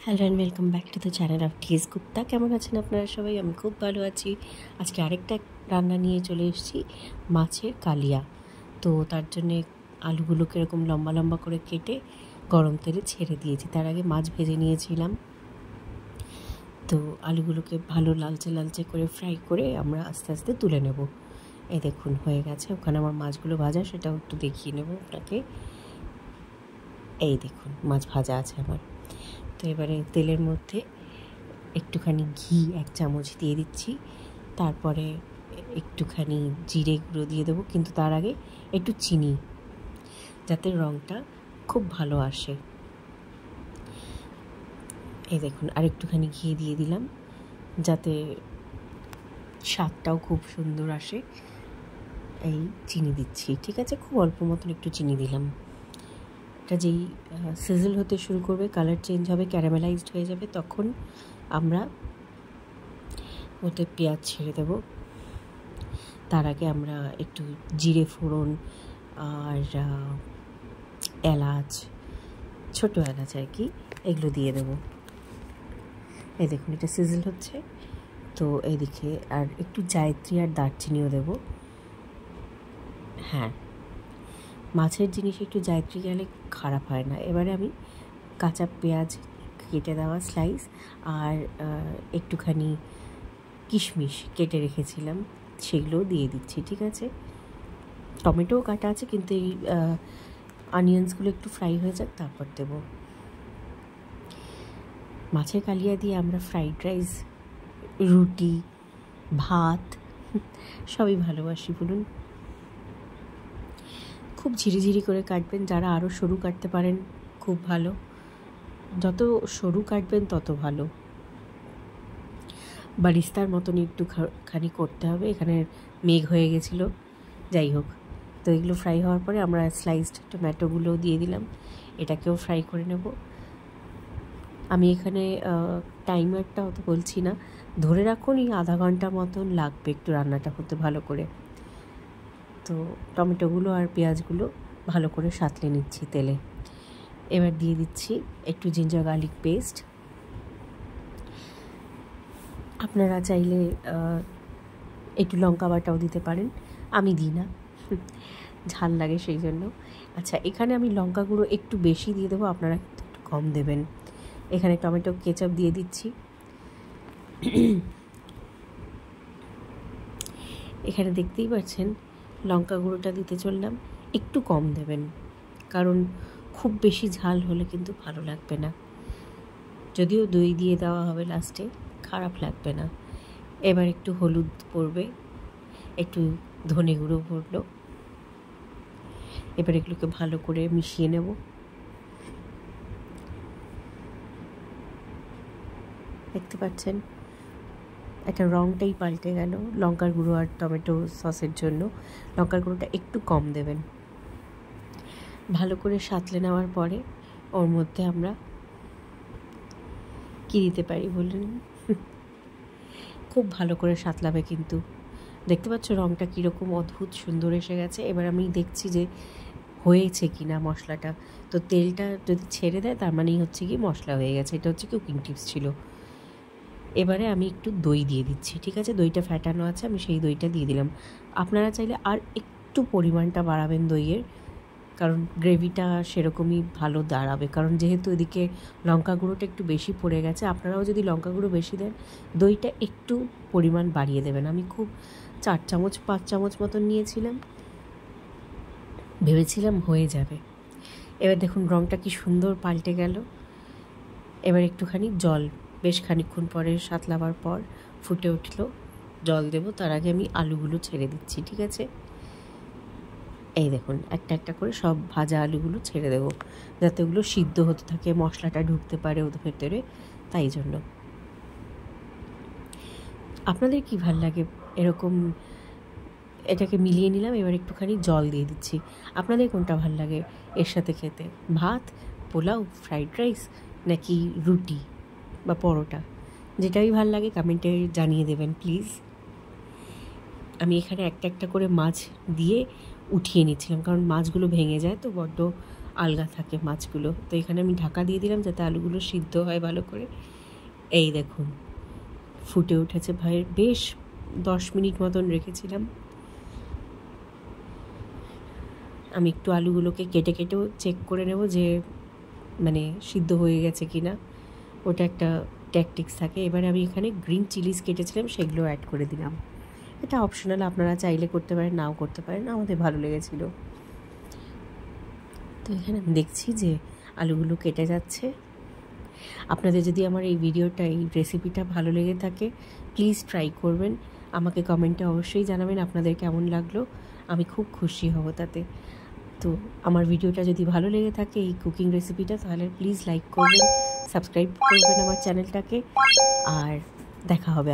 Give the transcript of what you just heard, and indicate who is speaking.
Speaker 1: Hello and welcome back to the channel of TS Gupta. কেমন আছেন আপনারা সবাই? আমি খুব ভালো আছি। আজকে আরেকটা রান্না নিয়ে চলে এসেছি, মাছের কালিয়া। তো তার জন্যে আলুগুলোকে এরকম লম্বা লম্বা করে কেটে গরম তেলে ছেড়ে দিয়েছি। তার আগে মাছ ভেজে নিয়েছিলাম। তো আলুগুলোকে ভালো লালচে লালচে করে ফ্রাই করে আমরা আস্তে আস্তে তুলে নেব। এই দেখুন হয়ে গেছে। ওখানে আমার মাছগুলো ভাজা, সেটাও একটু দেখিয়ে নেব আপনাকে। এই দেখুন মাছ ভাজা আছে আমার। তো এবারে তেলের মধ্যে একটুখানি ঘি 1 চামচ দিয়ে দিচ্ছি। তারপরে একটুখানি জিরে গুঁড়ো দিয়ে দেবো, কিন্তু তার আগে একটু চিনি, যাতে রঙটা খুব ভালো আসে। এই দেখুন আর একটুখানি ঘি দিয়ে দিলাম, যাতে স্বাদটাও খুব সুন্দর আসে। এই চিনি দিচ্ছি, ঠিক আছে, খুব অল্প মতন একটু চিনি দিলাম। এটা যেই সিজল হতে শুরু করবে, কালার চেঞ্জ হবে, ক্যারামেলাইজড হয়ে যাবে, তখন আমরা ওতে পেঁয়াজ ছেড়ে দেব। তার আগে আমরা একটু জিরে ফোড়ন আর এলাচ, ছোটো এলাচ আর কি, এগুলো দিয়ে দেবো। এই দেখুন এটা সিজল হচ্ছে। তো এইদিকে আর একটু জায়ত্রী আর দারচিনিও দেবো। হ্যাঁ, মাছের জিনিস একটু জায়ত্রী গেলে খারাপ হয় না। এবারে আমি কাঁচা পেঁয়াজ কেটে দেওয়া স্লাইস আর একটুখানি কিশমিশ কেটে রেখেছিলাম, সেগুলোও দিয়ে দিচ্ছি, ঠিক আছে। টমেটোও কাটা আছে, কিন্তু এই অনিয়ন্সগুলো একটু ফ্রাই হয়ে যাক, তারপর দেব। মাছের কালিয়া দিয়ে আমরা ফ্রাইড রাইস, রুটি, ভাত সবই ভালোবাসি বলুন। খুব ঝিরিঝিরি করে কাটবেন, যারা আরও সরু কাটতে পারেন খুব ভালো, যত সরু কাটবেন তত ভালো। বারিস্তার মতন একটুখানি করতে হবে। এখানে মেঘ হয়ে গেছিলো, যাই হোক। তো এগুলো ফ্রাই হওয়ার পরে আমরা স্লাইসড টমেটোগুলোও দিয়ে দিলাম, এটাকেও ফ্রাই করে নেব। আমি এখানে টাইমারটা অত বলছি না, ধরে রাখুন এই আধা ঘন্টা মতন লাগবে একটু রান্নাটা হতে ভালো করে। তো টমেটোগুলো আর পেঁয়াজগুলো ভালো করে সাঁতলে নিচ্ছি তেলে। এবার দিয়ে দিচ্ছি একটু জিঞ্জার গার্লিক পেস্ট। আপনারা চাইলে একটু লঙ্কা বাটাও দিতে পারেন, আমি দিই না, ঝাল লাগে সেই জন্য। আচ্ছা, এখানে আমি লঙ্কা গুঁড়ো একটু বেশি দিয়ে দেবো, আপনারা একটু কম দেবেন। এখানে টমেটো কেচাপ দিয়ে দিচ্ছি। এখানে দেখতেই পাচ্ছেন লঙ্কা গুঁড়োটা দিতে চললাম, একটু কম দেবেন, কারণ খুব বেশি ঝাল হলে কিন্তু ভালো লাগবে না। যদিও দই দিয়ে দেওয়া হবে লাস্টে, খারাপ লাগবে না। এবার একটু হলুদ পড়বে, একটু ধনে গুঁড়ো পড়লো। এবার এগুলোকে ভালো করে মিশিয়ে নেব। দেখতে পাচ্ছেন একটা রঙটাই পাল্টে গেল লঙ্কার গুঁড়ো আর টমেটো সসের জন্য। লঙ্কার গুঁড়োটা একটু কম দেবেন। ভালো করে সাঁতলে নেওয়ার পরে ওর মধ্যে আমরা কী দিতে পারি বলুন? খুব ভালো করে সাঁতলাবে কিন্তু। দেখতে পাচ্ছ রঙটা কীরকম অদ্ভুত সুন্দর এসে গেছে। এবার আমি দেখছি যে হয়েছে কি না মশলাটা। তো তেলটা যদি ছেড়ে দেয় তার মানেই হচ্ছে কি মশলা হয়ে গেছে। এটা হচ্ছে কুকিং টিপস ছিল। এবারে আমি একটু দই দিয়ে দিচ্ছি, ঠিক আছে। দইটা ফ্যাটানো আছে, আমি সেই দইটা দিয়ে দিলাম। আপনারা চাইলে আর একটু পরিমাণটা বাড়াবেন দইয়ের, কারণ গ্রেভিটা সেরকমই ভালো দাঁড়াবে। কারণ যেহেতু এদিকে লঙ্কা গুঁড়োটা একটু বেশি পড়ে গেছে, আপনারাও যদি লঙ্কা গুঁড়ো বেশি দেন, দইটা একটু পরিমাণ বাড়িয়ে দেবেন। আমি খুব 4 চামচ 5 চামচ মতন নিয়েছিলাম, ভেবেছিলাম হয়ে যাবে। এবার দেখুন রঙটা কি সুন্দর পাল্টে গেল। এবার একটুখানি জল, বেশ খানিকক্ষণ পরে সাঁতলাবার পর ফুটে উঠলো, জল দেব। তার আগে আমি আলুগুলো ছেড়ে দিচ্ছি, ঠিক আছে। এই দেখুন একটা একটা করে সব ভাজা আলুগুলো ছেড়ে দেবো, যাতে ওগুলো সিদ্ধ হতে থাকে, মশলাটা ঢুকতে পারে ওদের ভেতরে, তাই জন্য। আপনাদের কি ভাল লাগে এরকম? এটাকে মিলিয়ে নিলাম। এবার একটুখানি জল দিয়ে দিচ্ছি। আপনাদের কোনটা ভাল লাগে এর সাথে খেতে? ভাত, পোলাও, ফ্রাইড রাইস, নাকি রুটি বা পরোটা? যেটাই ভাল লাগে কমেন্টে জানিয়ে দেবেন প্লিজ। আমি এখানে একটা একটা করে মাছ দিয়ে উঠিয়ে নিচ্ছিলাম, কারণ মাছগুলো ভেঙে যায় তো বড্ড আলগা থাকে মাছগুলো। তো এখানে আমি ঢাকা দিয়ে দিলাম যাতে আলুগুলো সিদ্ধ হয় ভালো করে। এই দেখুন ফুটে উঠেছে ভাই, বেশ 10 মিনিট মতন রেখেছিলাম। আমি একটু আলুগুলোকে কেটে কেটেও চেক করে নেব যে মানে সিদ্ধ হয়ে গেছে কি না, ওটা একটা ট্যাকটিক্স থাকে। এবারে আমি এখানে গ্রিন চিলিস কেটেছিলাম সেগুলো অ্যাড করে দিলাম। এটা অপশনাল, আপনারা চাইলে করতে পারেন, নাও করতে পারেন। আমাদের ভালো লেগেছিল। তো এখানে আমি দেখছি যে আলুগুলো কেটে যাচ্ছে। আপনাদের যদি আমার এই ভিডিওটা, এই রেসিপিটা ভালো লেগে থাকে প্লিজ ট্রাই করবেন। আমাকে কমেন্টে অবশ্যই জানাবেন আপনাদের কেমন লাগলো, আমি খুব খুশি হব তাতে। তো আমার ভিডিওটা যদি ভালো লেগে থাকে এই কুকিং রেসিপিটা, তাহলে প্লিজ লাইক করবেন, সাবস্ক্রাইব করবেন আমার চ্যানেলটাকে, আর দেখা হবে।